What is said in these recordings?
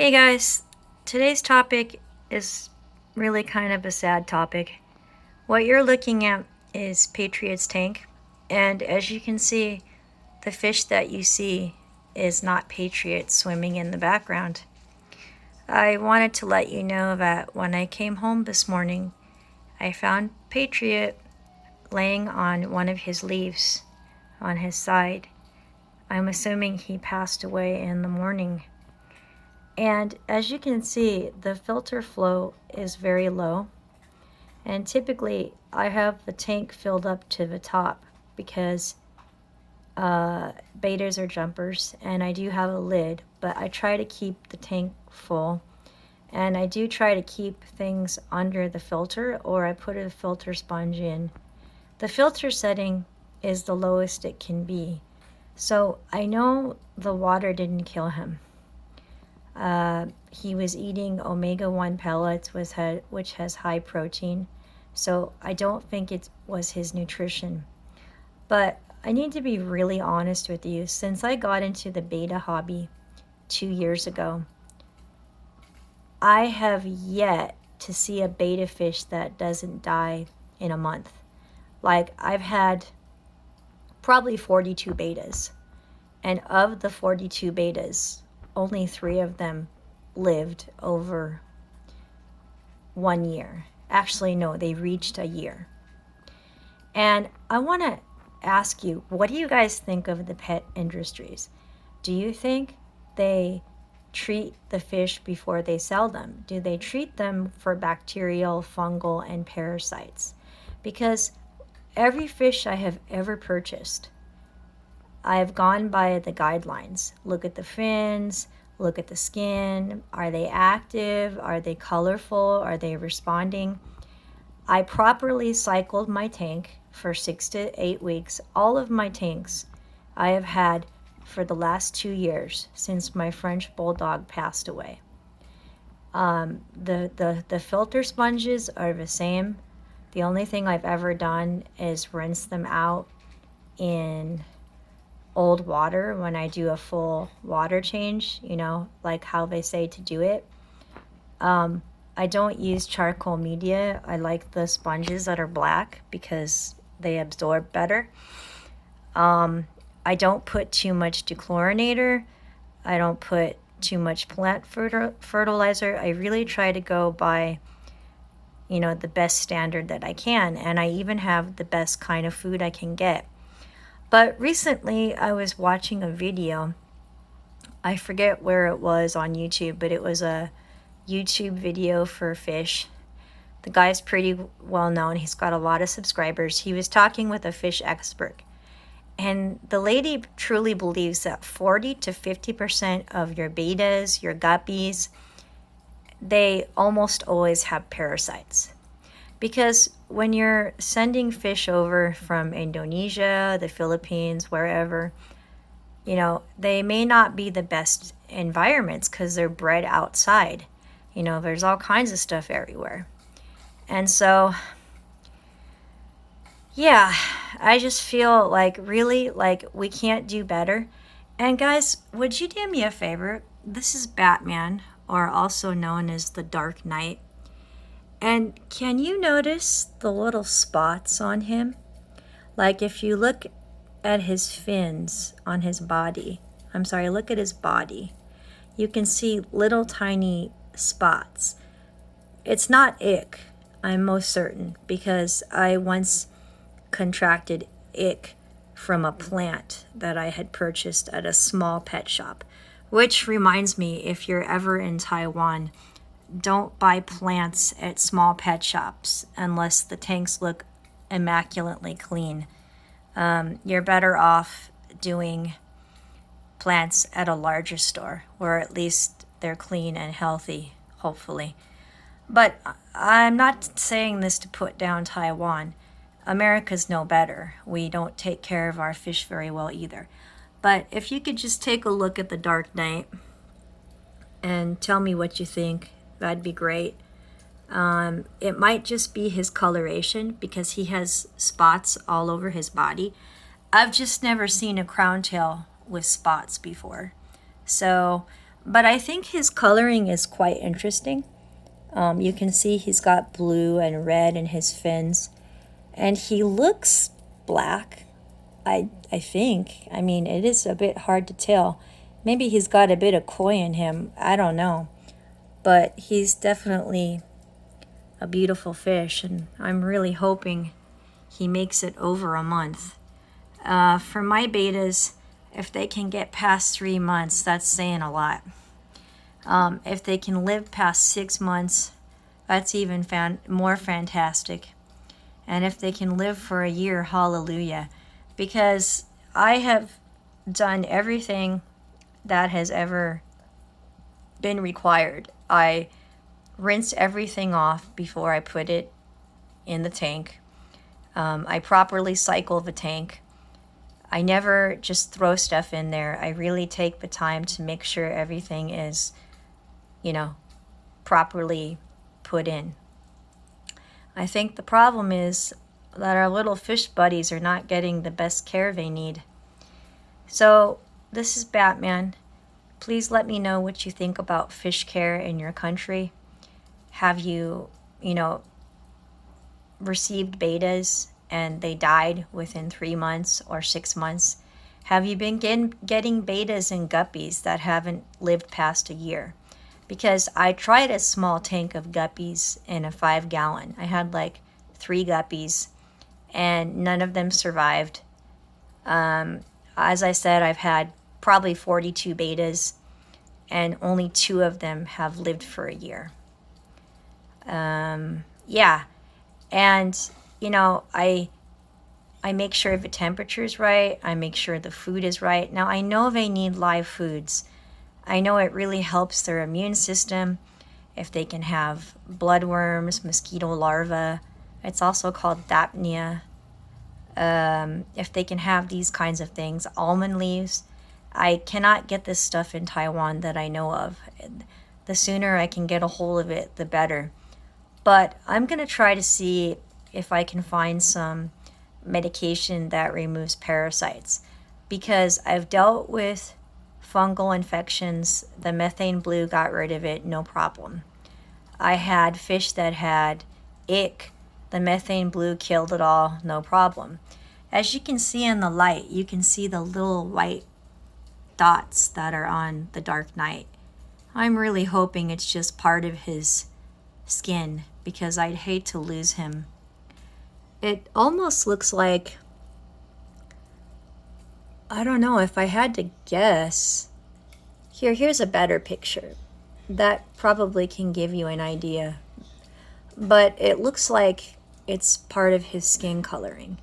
Hey guys, today's topic is really kind of a sad topic. What you're looking at is Patriot's tank, and as you can see, the fish that you see is not Patriot swimming in the background. I wanted to let you know that when I came home this morning, I found Patriot laying on one of his leaves on his side. I'm assuming he passed away in the morning. And as you can see, the filter flow is very low. And typically, I have the tank filled up to the top because bettas are jumpers, and I do have a lid, but I try to keep the tank full. And I do try to keep things under the filter, or I put a filter sponge in. The filter setting is the lowest it can be. So I know the water didn't kill him. He was eating omega-1 pellets, which has high protein, so I don't think it was his nutrition. But I need to be really honest with you. Since I got into the betta hobby 2 years ago, I have yet to see a betta fish that doesn't die in a month. Like, I've had probably 42 bettas, and of the 42 bettas, only 3 of them lived over 1 year. Actually, no, they reached a year. And I want to ask you, what do you guys think of the pet industries? Do you think they treat the fish before they sell them? Do they treat them for bacterial, fungal, and parasites? Because every fish I have ever purchased, I've gone by the guidelines. Look at the fins, look at the skin. Are they active? Are they colorful? Are they responding? I properly cycled my tank for 6 to 8 weeks. All of my tanks I have had for the last 2 years since my French Bulldog passed away. The filter sponges are the same. The only thing I've ever done is rinse them out in old water when I do a full water change, like how they say to do it. I don't use charcoal media. I like the sponges that are black because they absorb better. I don't put too much dechlorinator. I don't put too much plant fertilizer. I really try to go by the best standard that I can, and I even have the best kind of food I can get. But recently I was watching a video. I forget where it was on YouTube, but it was a YouTube video for fish. The guy's pretty well known. He's got a lot of subscribers. He was talking with a fish expert. And the lady truly believes that 40 to 50% of your bettas, your guppies, they almost always have parasites. Because when you're sending fish over from Indonesia, the Philippines, wherever, they may not be the best environments because they're bred outside. There's all kinds of stuff everywhere. And so, yeah, I just feel like really like we can't do better. And guys, would you do me a favor? This is Batman, or also known as the Dark Knight. And can you notice the little spots on him? Like if you look at his fins on his body, look at his body, you can see little tiny spots. It's not ick, I'm most certain, because I once contracted ick from a plant that I had purchased at a small pet shop. Which reminds me, if you're ever in Taiwan, don't buy plants at small pet shops unless the tanks look immaculately clean. You're better off doing plants at a larger store where at least they're clean and healthy, hopefully. But I'm not saying this to put down Taiwan. America's no better. We don't take care of our fish very well either. But if you could just take a look at the Dark Knight and tell me what you think, that'd be great. It might just be his coloration because he has spots all over his body. I've just never seen a crown tail with spots before. So But I think his coloring is quite interesting. You can see he's got blue and red in his fins, and he looks black. I think. I mean, it is a bit hard to tell. Maybe he's got a bit of koi in him. I don't know. But he's definitely a beautiful fish, and I'm really hoping he makes it over a month. For my bettas, if they can get past 3 months, that's saying a lot. If they can live past 6 months, that's even more fantastic. And if they can live for a year, hallelujah. Because I have done everything that has ever been required. I rinse everything off before I put it in the tank. I properly cycle the tank. I never just throw stuff in there. I really take the time to make sure everything is, properly put in. I think the problem is that our little fish buddies are not getting the best care they need. So, this is Batman. Please let me know what you think about fish care in your country. Have you, received bettas and they died within 3 months or 6 months? Have you been getting bettas and guppies that haven't lived past a year? Because I tried a small tank of guppies in a 5-gallon. I had like 3 guppies and none of them survived. As I said, I've had probably 42 bettas and only 2 of them have lived for a year. Yeah. And, I make sure the temperature is right. I make sure the food is right. Now, I know they need live foods. I know it really helps their immune system if they can have bloodworms, mosquito larvae. It's also called dapnia. If they can have these kinds of things, almond leaves. I cannot get this stuff in Taiwan that I know of. The sooner I can get a hold of it, the better. But I'm going to try to see if I can find some medication that removes parasites. Because I've dealt with fungal infections. The methane blue got rid of it, no problem. I had fish that had ick. The methane blue killed it all, no problem. As you can see in the light, you can see the little white dots that are on the dark night. I'm really hoping it's just part of his skin because I'd hate to lose him. It almost looks like, I don't know, if I had to guess. Here's a better picture. That probably can give you an idea. But it looks like it's part of his skin coloring.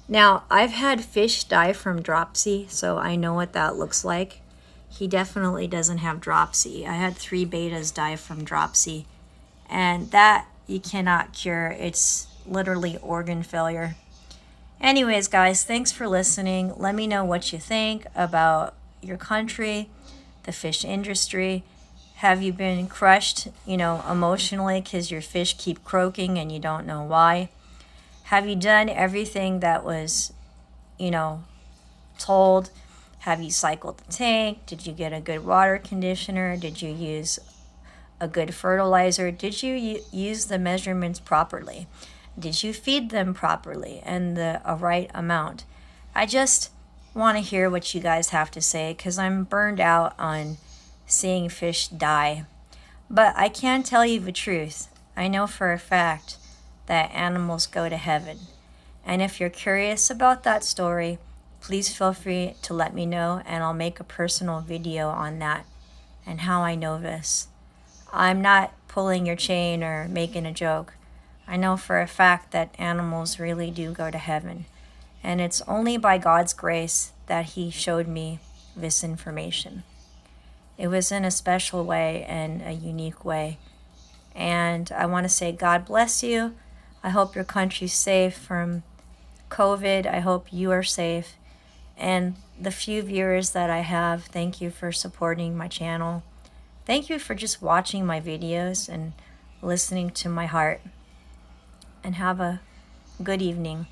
Now, I've had fish die from dropsy, so I know what that looks like. He definitely doesn't have dropsy. I had 3 bettas die from dropsy, and that you cannot cure. It's literally organ failure. Anyways, guys, thanks for listening. Let me know what you think about your country, the fish industry. Have you been crushed, emotionally because your fish keep croaking and you don't know why? Have you done everything that was, told? Have you cycled the tank? Did you get a good water conditioner? Did you use a good fertilizer? Did you use the measurements properly? Did you feed them properly and a right amount? I just want to hear what you guys have to say because I'm burned out on seeing fish die. But I can tell you the truth. I know for a fact that animals go to heaven. And if you're curious about that story, please feel free to let me know and I'll make a personal video on that and how I know this. I'm not pulling your chain or making a joke. I know for a fact that animals really do go to heaven. And it's only by God's grace that He showed me this information. It was in a special way and a unique way. And I want to say God bless you. I hope your country's safe from COVID. I hope you are safe. And the few viewers that I have, thank you for supporting my channel. Thank you for just watching my videos and listening to my heart. And have a good evening.